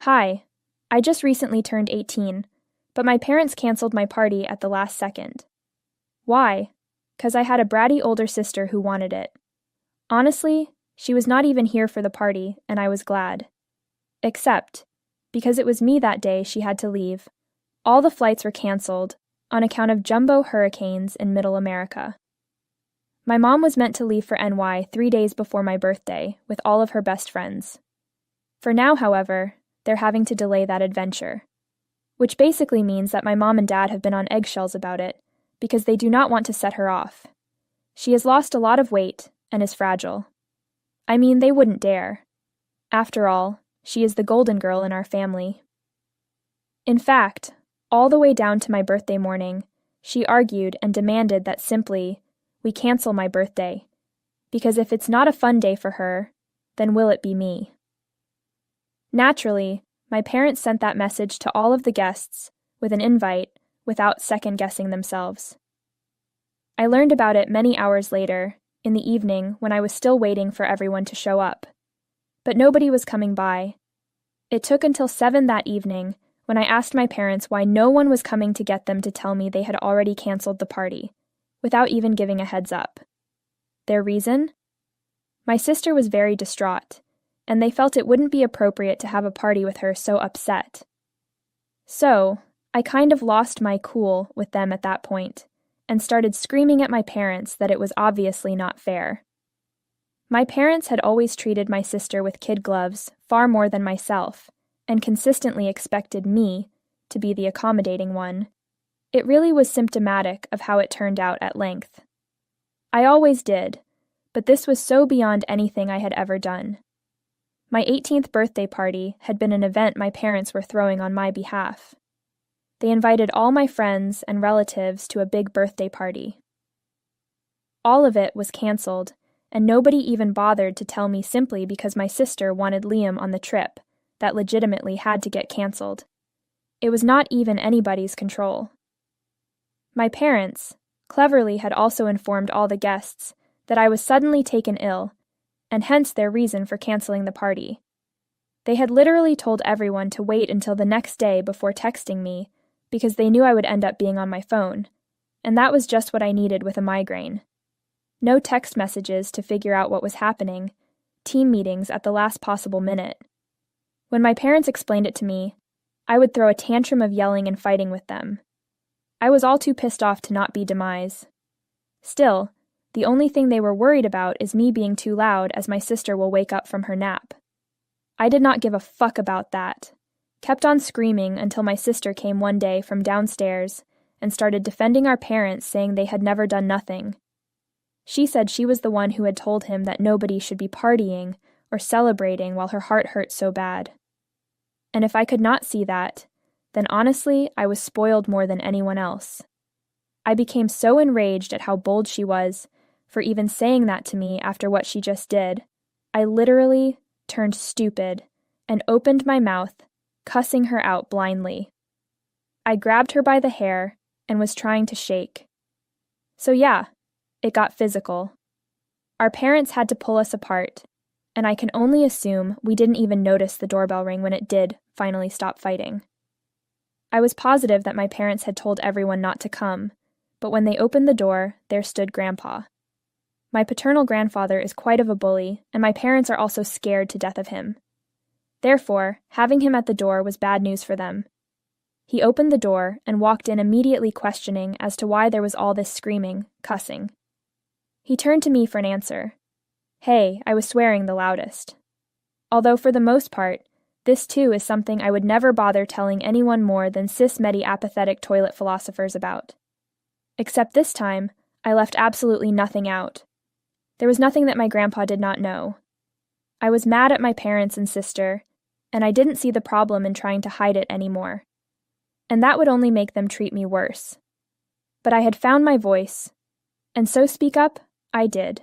Hi, I just recently turned 18, but my parents canceled my party at the last second. Why? 'Cause I had a bratty older sister who wanted it. Honestly, she was not even here for the party, and I was glad. Except, because it was me that day she had to leave. All the flights were canceled on account of jumbo hurricanes in Middle America. My mom was meant to leave for NY 3 days before my birthday with all of her best friends. For now, however, they're having to delay that adventure. Which basically means that my mom and dad have been on eggshells about it, because they do not want to set her off. She has lost a lot of weight and is fragile. I mean, they wouldn't dare. After all, she is the golden girl in our family. In fact, all the way down to my birthday morning, she argued and demanded that simply, we cancel my birthday, because if it's not a fun day for her, then will it be me? Naturally, my parents sent that message to all of the guests with an invite without second-guessing themselves. I learned about it many hours later, in the evening when I was still waiting for everyone to show up. But nobody was coming by. It took until 7 that evening when I asked my parents why no one was coming to get them to tell me they had already canceled the party, without even giving a heads up. Their reason? My sister was very distraught, and they felt it wouldn't be appropriate to have a party with her so upset. So, I kind of lost my cool with them at that point, and started screaming at my parents that it was obviously not fair. My parents had always treated my sister with kid gloves far more than myself, and consistently expected me to be the accommodating one. It really was symptomatic of how it turned out at length. I always did, but this was so beyond anything I had ever done. My 18th birthday party had been an event my parents were throwing on my behalf. They invited all my friends and relatives to a big birthday party. All of it was canceled, and nobody even bothered to tell me simply because my sister wanted Liam on the trip that legitimately had to get canceled. It was not even anybody's control. My parents, cleverly, had also informed all the guests that I was suddenly taken ill, and hence their reason for canceling the party. They had literally told everyone to wait until the next day before texting me, because they knew I would end up being on my phone, and that was just what I needed with a migraine. No text messages to figure out what was happening, team meetings at the last possible minute. When my parents explained it to me, I would throw a tantrum of yelling and fighting with them. I was all too pissed off to not be demise. Still, the only thing they were worried about is me being too loud as my sister will wake up from her nap. I did not give a fuck about that. Kept on screaming until my sister came one day from downstairs and started defending our parents, saying they had never done nothing. She said she was the one who had told him that nobody should be partying or celebrating while her heart hurt so bad. And if I could not see that, then honestly I was spoiled more than anyone else. I became so enraged at how bold she was for even saying that to me after what she just did. I literally turned stupid and opened my mouth, cussing her out blindly. I grabbed her by the hair and was trying to shake. So yeah, it got physical. Our parents had to pull us apart, and I can only assume we didn't even notice the doorbell ring when it did finally stop fighting. I was positive that my parents had told everyone not to come, but when they opened the door, there stood Grandpa. My paternal grandfather is quite of a bully, and my parents are also scared to death of him. Therefore, having him at the door was bad news for them. He opened the door and walked in immediately questioning as to why there was all this screaming, cussing. He turned to me for an answer. Hey, I was swearing the loudest. Although for the most part, this too is something I would never bother telling anyone more than cis-medi apathetic toilet philosophers about. Except this time, I left absolutely nothing out. There was nothing that my grandpa did not know. I was mad at my parents and sister, and I didn't see the problem in trying to hide it anymore. And that would only make them treat me worse. But I had found my voice, and so speak up, I did.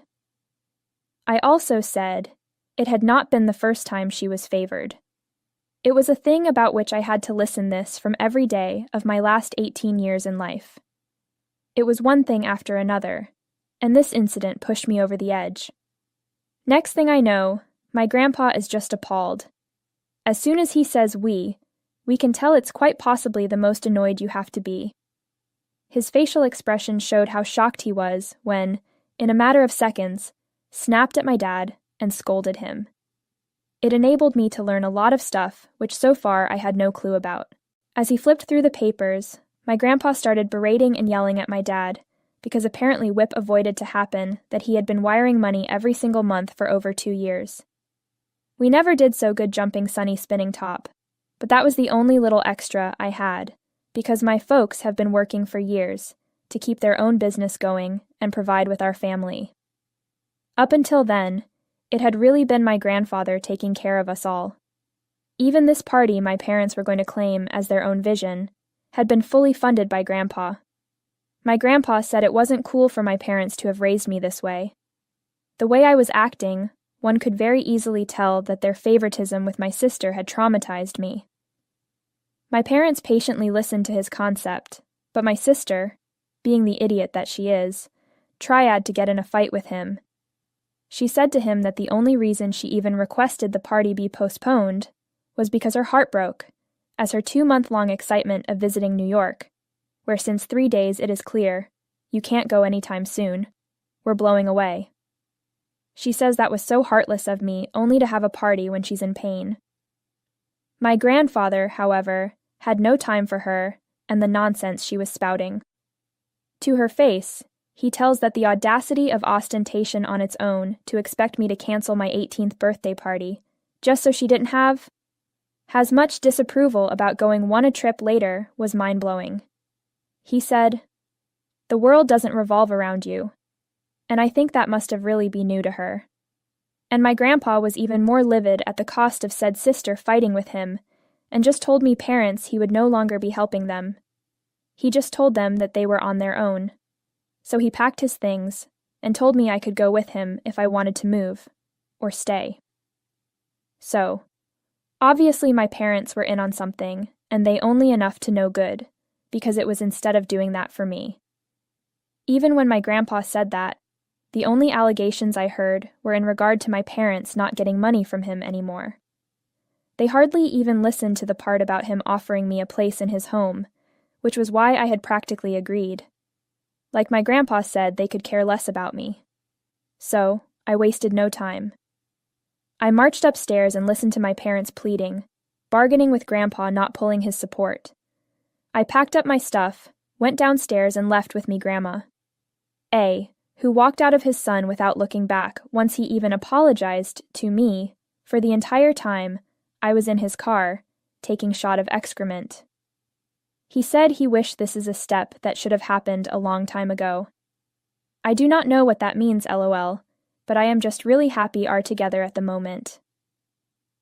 I also said it had not been the first time she was favored. It was a thing about which I had to listen this from every day of my last 18 years in life. It was one thing after another, and this incident pushed me over the edge. Next thing I know, my grandpa is just appalled. As soon as he says we can tell it's quite possibly the most annoyed you have to be. His facial expression showed how shocked he was when, in a matter of seconds, snapped at my dad and scolded him. It enabled me to learn a lot of stuff which so far I had no clue about. As he flipped through the papers, my grandpa started berating and yelling at my dad, because apparently whip avoided to happen that he had been wiring money every single month for over 2 years. We never did so good jumping Sunny spinning top, but that was the only little extra I had, because my folks have been working for years to keep their own business going and provide with our family. Up until then, it had really been my grandfather taking care of us all. Even this party my parents were going to claim as their own vision had been fully funded by Grandpa. My grandpa said it wasn't cool for my parents to have raised me this way. The way I was acting, one could very easily tell that their favoritism with my sister had traumatized me. My parents patiently listened to his concept, but my sister, being the idiot that she is, tried to get in a fight with him. She said to him that the only reason she even requested the party be postponed was because her heart broke, as her 2-month-long excitement of visiting New York, where since 3 days it is clear, you can't go anytime soon, were blowing away. She says that was so heartless of me only to have a party when she's in pain. My grandfather, however, had no time for her and the nonsense she was spouting. To her face, he tells that the audacity of ostentation on its own to expect me to cancel my 18th birthday party, just so she didn't has much disapproval about going one a trip later was mind-blowing. He said, "The world doesn't revolve around you," and I think that must have really been new to her. And my grandpa was even more livid at the cost of said sister fighting with him, and just told me parents he would no longer be helping them. He just told them that they were on their own. So he packed his things, and told me I could go with him if I wanted to move, or stay. So, obviously my parents were in on something, and they only enough to no good, because it was instead of doing that for me. Even when my grandpa said that, the only allegations I heard were in regard to my parents not getting money from him anymore. They hardly even listened to the part about him offering me a place in his home, which was why I had practically agreed. Like my grandpa said, they could care less about me. So, I wasted no time. I marched upstairs and listened to my parents pleading, bargaining with Grandpa not pulling his support. I packed up my stuff, went downstairs and left with me Grandma. A, who walked out of his son without looking back once he even apologized to me for the entire time I was in his car, taking shot of excrement. He said he wished this is a step that should have happened a long time ago. I do not know what that means, LOL, but I am just really happy are together at the moment.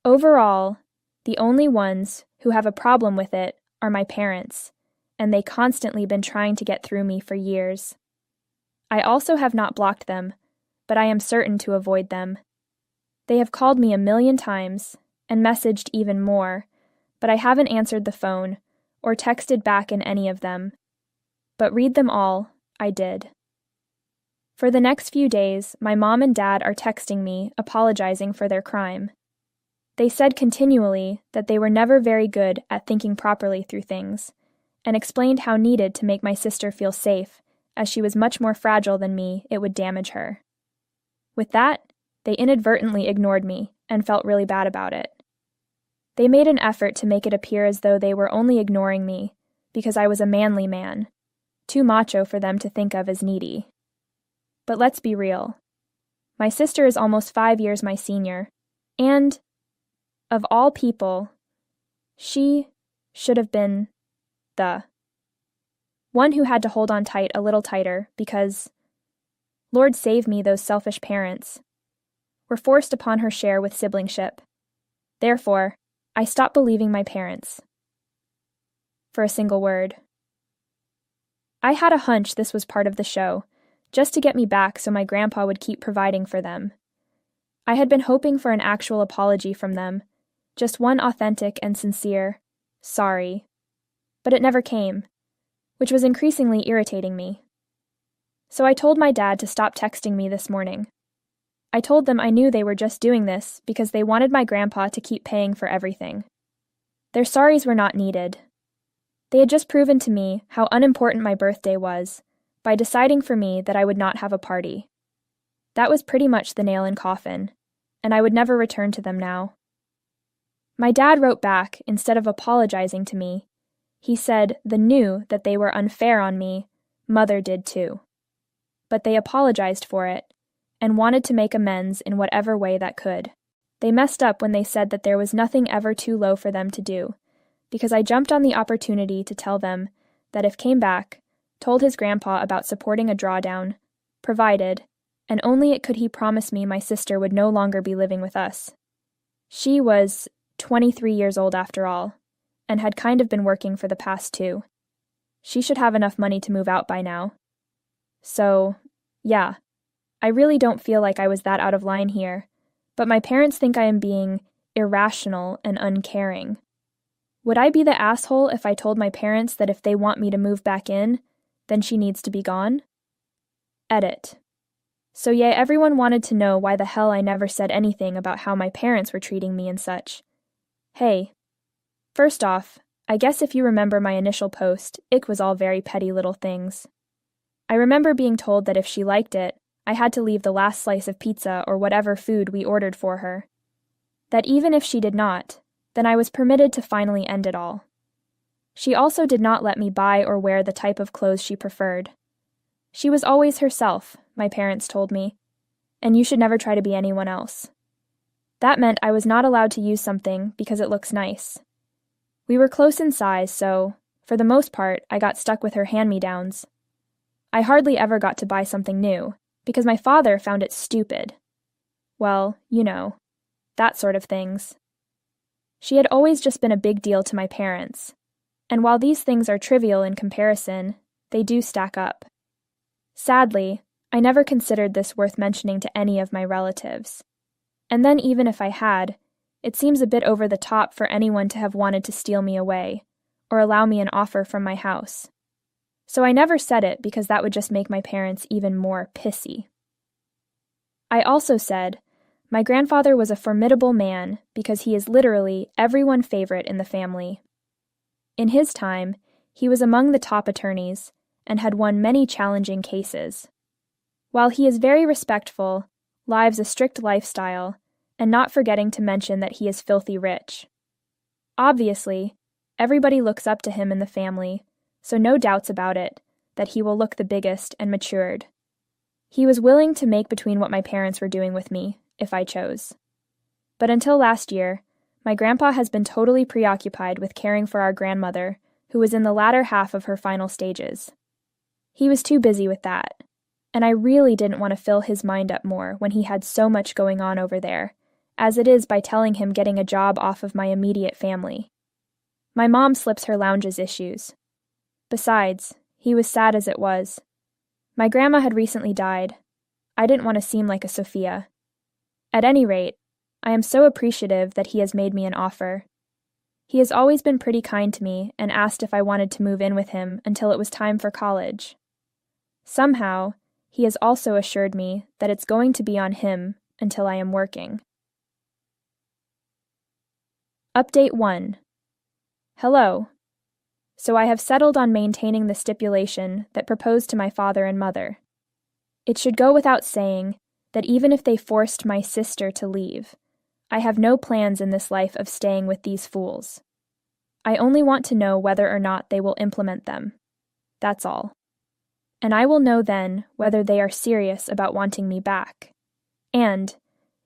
Overall, the only ones who have a problem with it are my parents, and they constantly been trying to get through me for years. I also have not blocked them, but I am certain to avoid them. They have called me 1,000,000 times, and messaged even more, but I haven't answered the phone, or texted back in any of them. But read them all, I did. For the next few days, my mom and dad are texting me, apologizing for their crime. They said continually that they were never very good at thinking properly through things, and explained how needed to make my sister feel safe, as she was much more fragile than me, it would damage her. With that, they inadvertently ignored me, and felt really bad about it. They made an effort to make it appear as though they were only ignoring me, because I was a manly man, too macho for them to think of as needy. But let's be real. My sister is almost 5 years my senior, and, of all people, she should have been the one who had to hold on tight a little tighter because, Lord save me, those selfish parents, were forced upon her share with siblingship. Therefore, I stopped believing my parents. For a single word. I had a hunch this was part of the show, just to get me back so my grandpa would keep providing for them. I had been hoping for an actual apology from them, just one authentic and sincere, sorry. But it never came, which was increasingly irritating me. So I told my dad to stop texting me this morning. I told them I knew they were just doing this because they wanted my grandpa to keep paying for everything. Their sorries were not needed. They had just proven to me how unimportant my birthday was by deciding for me that I would not have a party. That was pretty much the nail in coffin, and I would never return to them now. My dad wrote back instead of apologizing to me. He said they knew that they were unfair on me, Mother did too. But they apologized for it, and wanted to make amends in whatever way that could. They messed up when they said that there was nothing ever too low for them to do, because I jumped on the opportunity to tell them that if came back, told his grandpa about supporting a drawdown, provided, and only could he promise me my sister would no longer be living with us. She was 23 years old after all, and had kind of been working for the past 2. She should have enough money to move out by now. So, yeah, I really don't feel like I was that out of line here, but my parents think I am being irrational and uncaring. Would I be the asshole if I told my parents that if they want me to move back in, then she needs to be gone? Edit. So yeah, everyone wanted to know why the hell I never said anything about how my parents were treating me and such. Hey. First off, I guess if you remember my initial post, it was all very petty little things. I remember being told that if she liked it, I had to leave the last slice of pizza or whatever food we ordered for her. That even if she did not, then I was permitted to finally end it all. She also did not let me buy or wear the type of clothes she preferred. She was always herself, my parents told me, and you should never try to be anyone else. That meant I was not allowed to use something because it looks nice. We were close in size, so, for the most part, I got stuck with her hand-me-downs. I hardly ever got to buy something new, because my father found it stupid. Well, you know, that sort of things. She had always just been a big deal to my parents, and while these things are trivial in comparison, they do stack up. Sadly, I never considered this worth mentioning to any of my relatives. And then even if I had, it seems a bit over the top for anyone to have wanted to steal me away, or allow me an offer from my house. So I never said it because that would just make my parents even more pissy. I also said, my grandfather was a formidable man because he is literally everyone's favorite in the family. In his time, he was among the top attorneys and had won many challenging cases. While he is very respectful, lives a strict lifestyle, and not forgetting to mention that he is filthy rich. Obviously, everybody looks up to him in the family, so no doubts about it, that he will look the biggest and matured. He was willing to make between what my parents were doing with me, if I chose. But until last year, my grandpa has been totally preoccupied with caring for our grandmother, who was in the latter half of her final stages. He was too busy with that, and I really didn't want to fill his mind up more when he had so much going on over there, as it is by telling him getting a job off of my immediate family. My mom slips her lounge's issues. Besides, he was sad as it was. My grandma had recently died. I didn't want to seem like a Sophia. At any rate, I am so appreciative that he has made me an offer. He has always been pretty kind to me and asked if I wanted to move in with him until it was time for college. Somehow, he has also assured me that it's going to be on him until I am working. Update 1. Hello. So I have settled on maintaining the stipulation that proposed to my father and mother. It should go without saying that even if they forced my sister to leave, I have no plans in this life of staying with these fools. I only want to know whether or not they will implement them. That's all. And I will know then whether they are serious about wanting me back. And,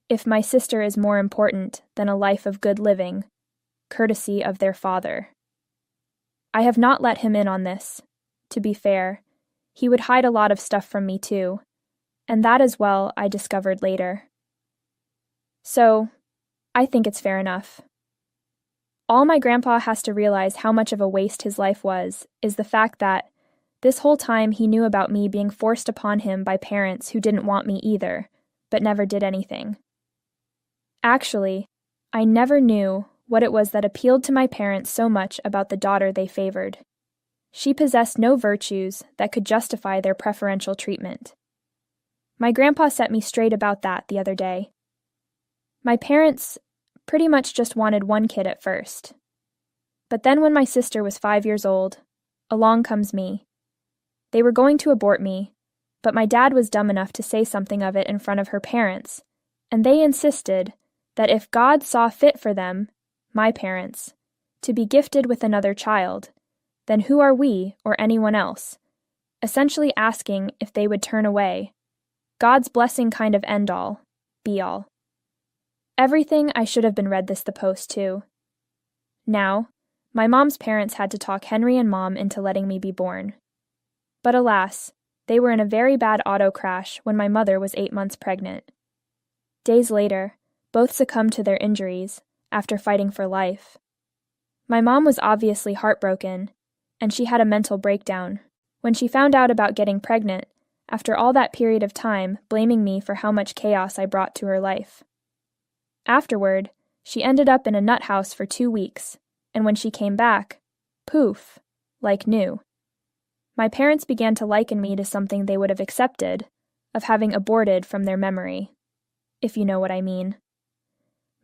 if my sister is more important than a life of good living, courtesy of their father. I have not let him in on this. To be fair, he would hide a lot of stuff from me too, and that as well I discovered later. So, I think it's fair enough. All my grandpa has to realize how much of a waste his life was is the fact that this whole time he knew about me being forced upon him by parents who didn't want me either, but never did anything. Actually, I never knew what it was that appealed to my parents so much about the daughter they favored. She possessed no virtues that could justify their preferential treatment. My grandpa set me straight about that the other day. My parents pretty much just wanted one kid at first. But then when my sister was 5 years old, along comes me. They were going to abort me, but my dad was dumb enough to say something of it in front of her parents, and they insisted that if God saw fit for them, my parents, to be gifted with another child, then who are we or anyone else? Essentially asking if they would turn away. God's blessing kind of end all, be all. Everything I should have been read this the post too. Now, my mom's parents had to talk Henry and Mom into letting me be born. But alas, they were in a very bad auto crash when my mother was 8 months pregnant. Days later, both succumbed to their injuries after fighting for life. My mom was obviously heartbroken, and she had a mental breakdown when she found out about getting pregnant after all that period of time blaming me for how much chaos I brought to her life. Afterward, she ended up in a nut house for 2 weeks, and when she came back, poof, like new. My parents began to liken me to something they would have accepted, of having aborted from their memory, if you know what I mean.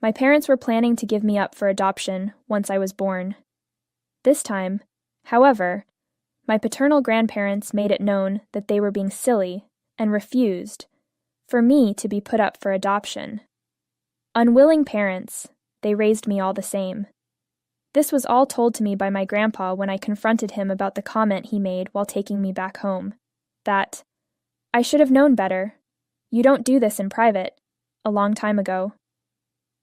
My parents were planning to give me up for adoption once I was born. This time, however, my paternal grandparents made it known that they were being silly and refused for me to be put up for adoption. Unwilling parents, they raised me all the same. This was all told to me by my grandpa when I confronted him about the comment he made while taking me back home, that, I should have known better. You don't do this in private, a long time ago.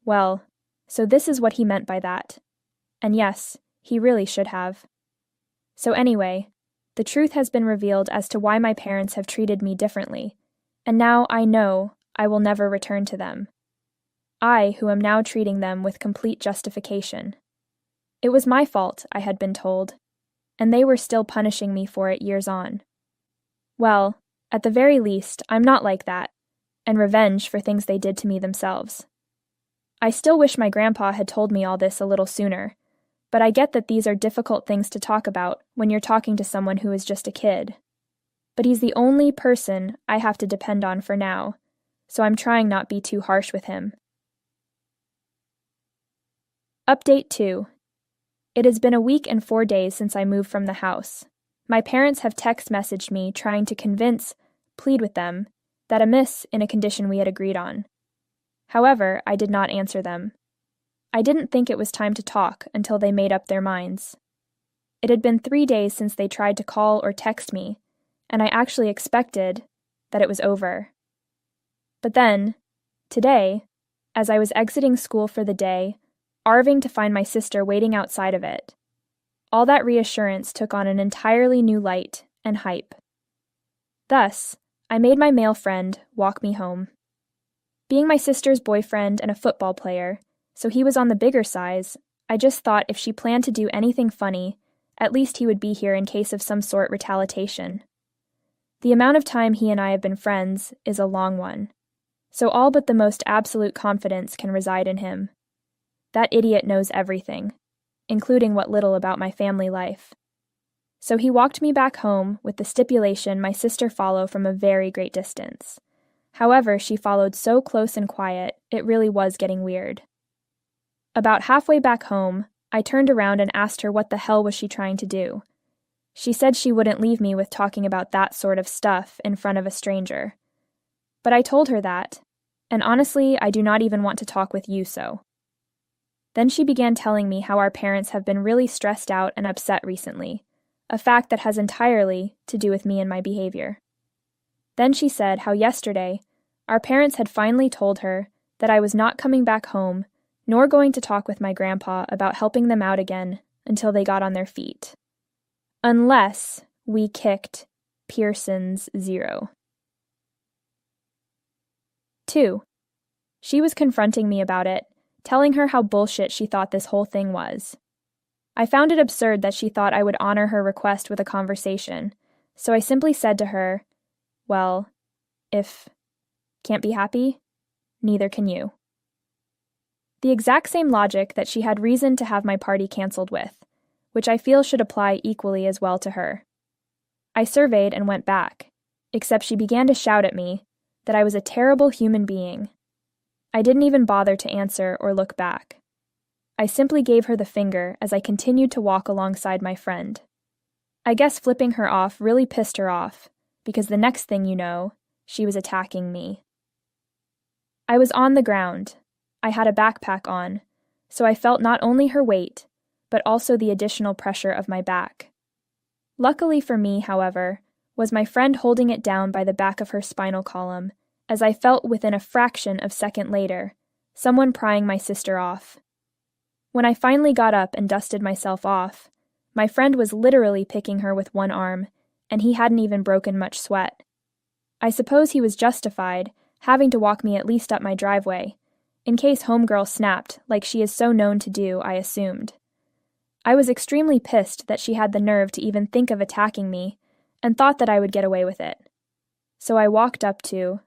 Well, so this is what he meant by that. And yes, he really should have. So anyway, the truth has been revealed as to why my parents have treated me differently, and now I know I will never return to them. I who am now treating them with complete justification. It was my fault, I had been told, and they were still punishing me for it years on. Well, at the very least, I'm not like that, and revenge for things they did to me themselves. I still wish my grandpa had told me all this a little sooner, but I get that these are difficult things to talk about when you're talking to someone who is just a kid. But he's the only person I have to depend on for now, so I'm trying not be too harsh with him. Update 2. It has been a week and 4 days since I moved from the house. My parents have text messaged me trying to plead with them, that a miss in a condition we had agreed on. However, I did not answer them. I didn't think it was time to talk until they made up their minds. It had been 3 days since they tried to call or text me, and I actually expected that it was over. But then, today, as I was exiting school for the day, arving to find my sister waiting outside of it, all that reassurance took on an entirely new light and hype. Thus, I made my male friend walk me home. Being my sister's boyfriend and a football player, so he was on the bigger size, I just thought if she planned to do anything funny, at least he would be here in case of some sort retaliation. The amount of time he and I have been friends is a long one, so all but the most absolute confidence can reside in him. That idiot knows everything, including what little about my family life. So he walked me back home with the stipulation my sister follow from a very great distance. However, she followed so close and quiet, it really was getting weird. About halfway back home, I turned around and asked her what the hell was she trying to do. She said she wouldn't leave me with talking about that sort of stuff in front of a stranger. But I told her that, and honestly, I do not even want to talk with you so. Then she began telling me how our parents have been really stressed out and upset recently, a fact that has entirely to do with me and my behavior. Then she said how yesterday, our parents had finally told her that I was not coming back home, nor going to talk with my grandpa about helping them out again until they got on their feet. Unless we kicked Pearson's 0. 2. She was confronting me about it, telling her how bullshit she thought this whole thing was. I found it absurd that she thought I would honor her request with a conversation, so I simply said to her, well, if can't be happy, neither can you. The exact same logic that she had reason to have my party canceled with, which I feel should apply equally as well to her. I surveyed and went back, except she began to shout at me, that I was a terrible human being. I didn't even bother to answer or look back. I simply gave her the finger as I continued to walk alongside my friend. I guess flipping her off really pissed her off, because the next thing you know, she was attacking me. I was on the ground. I had a backpack on, so I felt not only her weight, but also the additional pressure of my back. Luckily for me, however, was my friend holding it down by the back of her spinal column, as I felt within a fraction of a second later, someone prying my sister off. When I finally got up and dusted myself off, my friend was literally picking her with one arm, and he hadn't even broken much sweat. I suppose he was justified, having to walk me at least up my driveway, in case homegirl snapped like she is so known to do, I assumed. I was extremely pissed that she had the nerve to even think of attacking me, and thought that I would get away with it. So I walked up to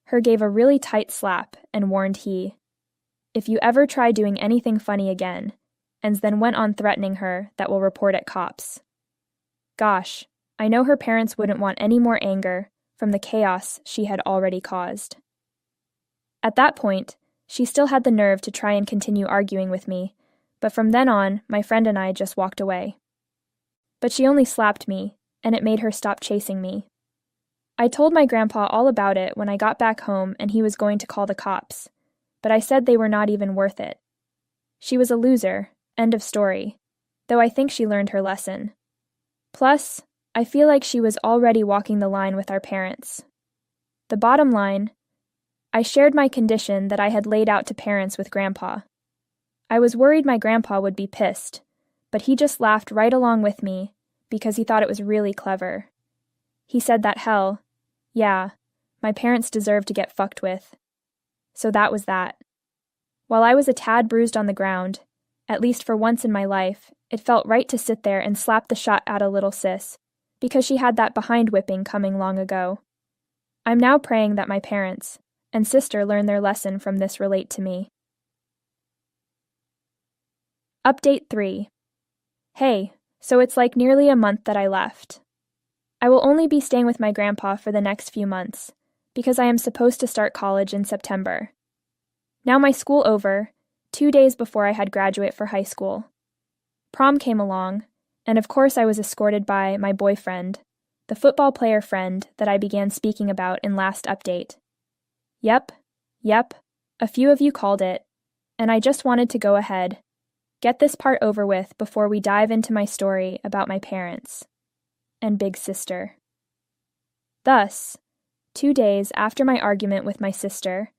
her, gave a really tight slap, and warned he, "If you ever try doing anything funny again," and then went on threatening her that will report at cops. Gosh, I know her parents wouldn't want any more anger from the chaos she had already caused. At that point, she still had the nerve to try and continue arguing with me, but from then on, my friend and I just walked away. But she only slapped me, and it made her stop chasing me. I told my grandpa all about it when I got back home and he was going to call the cops, but I said they were not even worth it. She was a loser, end of story, though I think she learned her lesson. Plus, I feel like she was already walking the line with our parents. The bottom line, I shared my condition that I had laid out to parents with Grandpa. I was worried my grandpa would be pissed, but he just laughed right along with me because he thought it was really clever. He said that hell, yeah, my parents deserved to get fucked with. So that was that. While I was a tad bruised on the ground, at least for once in my life, it felt right to sit there and slap the shot out of little sis, because she had that behind whipping coming long ago. I'm now praying that my parents and sister learn their lesson from this relate to me. Update 3. Hey, so it's like nearly a month that I left. I will only be staying with my grandpa for the next few months, because I am supposed to start college in September. Now my school over, 2 days before I had graduate for high school. Prom came along, and of course I was escorted by my boyfriend, the football player friend that I began speaking about in last update. Yep, a few of you called it, and I just wanted to go ahead, get this part over with before we dive into my story about my parents and big sister. Thus, 2 days after my argument with my sister,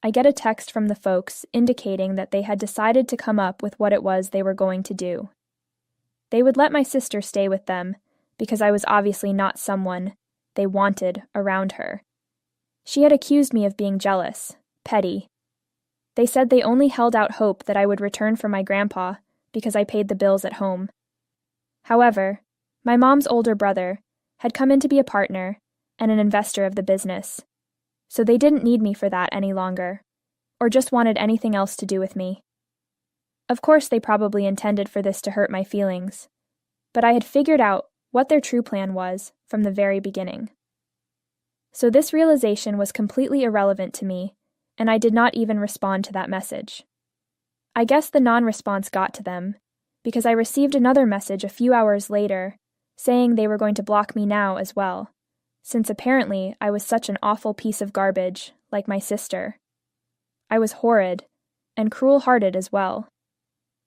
I get a text from the folks indicating that they had decided to come up with what it was they were going to do. They would let my sister stay with them, because I was obviously not someone they wanted around her. She had accused me of being jealous, petty. They said they only held out hope that I would return for my grandpa because I paid the bills at home. However, my mom's older brother had come in to be a partner and an investor of the business, so they didn't need me for that any longer, or just wanted anything else to do with me. Of course, they probably intended for this to hurt my feelings, but I had figured out what their true plan was from the very beginning. So this realization was completely irrelevant to me, and I did not even respond to that message. I guess the non-response got to them, because I received another message a few hours later saying they were going to block me now as well, since apparently I was such an awful piece of garbage, like my sister. I was horrid, and cruel-hearted as well.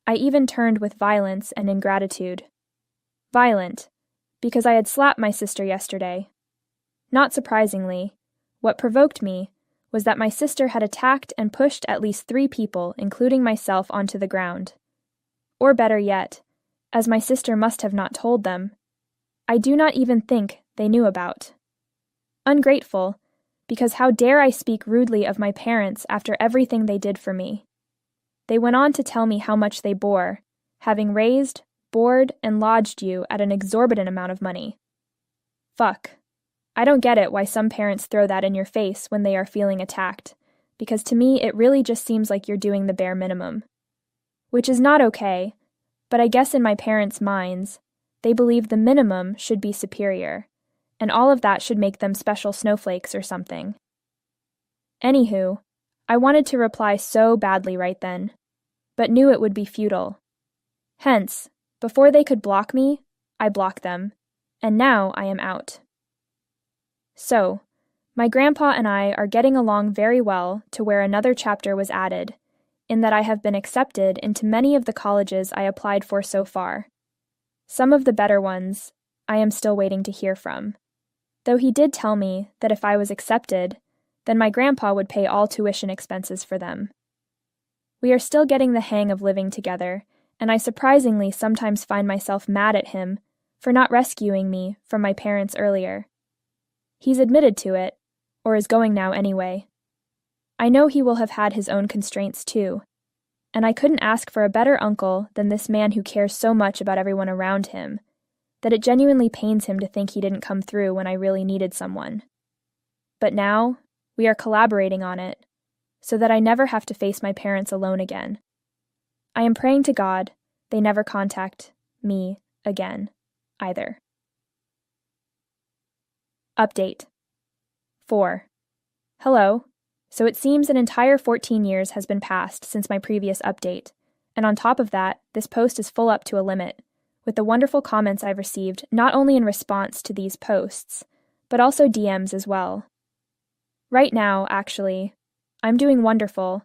I even turned with violence and ingratitude. Violent, because I had slapped my sister yesterday. Not surprisingly, what provoked me was that my sister had attacked and pushed at least 3 people, including myself, onto the ground. Or better yet, as my sister must have not told them, I do not even think they knew about. Ungrateful, because how dare I speak rudely of my parents after everything they did for me? They went on to tell me how much they bore, having raised, board, and lodged you at an exorbitant amount of money. Fuck. I don't get it why some parents throw that in your face when they are feeling attacked, because to me it really just seems like you're doing the bare minimum. Which is not okay, but I guess in my parents' minds, they believe the minimum should be superior, and all of that should make them special snowflakes or something. Anywho, I wanted to reply so badly right then, but knew it would be futile. Hence, before they could block me, I blocked them, and now I am out. So, my grandpa and I are getting along very well to where another chapter was added, in that I have been accepted into many of the colleges I applied for so far. Some of the better ones I am still waiting to hear from, though he did tell me that if I was accepted, then my grandpa would pay all tuition expenses for them. We are still getting the hang of living together, and I surprisingly sometimes find myself mad at him for not rescuing me from my parents earlier. He's admitted to it, or is going now anyway. I know he will have had his own constraints too, and I couldn't ask for a better uncle than this man who cares so much about everyone around him, that it genuinely pains him to think he didn't come through when I really needed someone. But now, we are collaborating on it, so that I never have to face my parents alone again. I am praying to God they never contact me again, either. Update 4. Hello. So it seems an entire 14 years has been passed since my previous update, and on top of that, this post is full up to a limit, with the wonderful comments I've received not only in response to these posts, but also DMs as well. Right now, actually, I'm doing wonderful,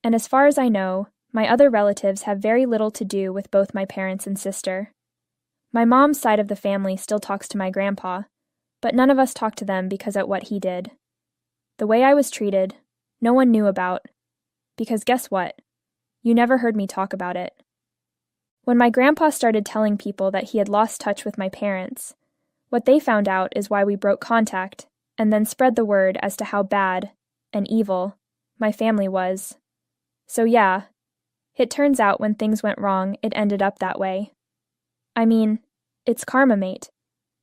and as far as I know, my other relatives have very little to do with both my parents and sister. My mom's side of the family still talks to my grandpa, but none of us talk to them because of what he did. The way I was treated, no one knew about, because guess what? You never heard me talk about it. When my grandpa started telling people that he had lost touch with my parents, what they found out is why we broke contact, and then spread the word as to how bad and evil my family was. So yeah, it turns out when things went wrong, it ended up that way. I mean, it's karma, mate,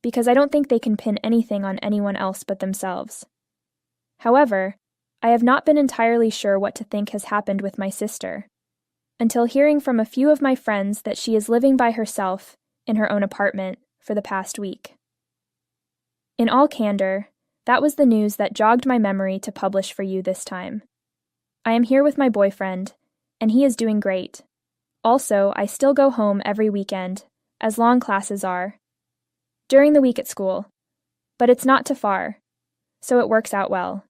because I don't think they can pin anything on anyone else but themselves. However, I have not been entirely sure what to think has happened with my sister, until hearing from a few of my friends that she is living by herself in her own apartment for the past week. In all candor, that was the news that jogged my memory to publish for you this time. I am here with my boyfriend, and he is doing great. Also, I still go home every weekend, as long classes are, during the week at school, but it's not too far, so it works out well.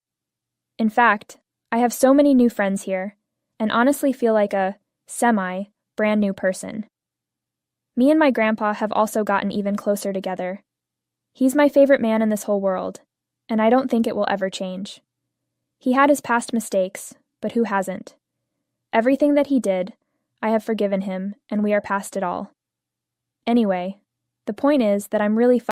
In fact, I have so many new friends here, and honestly feel like a brand new person. Me and my grandpa have also gotten even closer together. He's my favorite man in this whole world, and I don't think it will ever change. He had his past mistakes, but who hasn't? Everything that he did, I have forgiven him, and we are past it all. Anyway, the point is that I'm really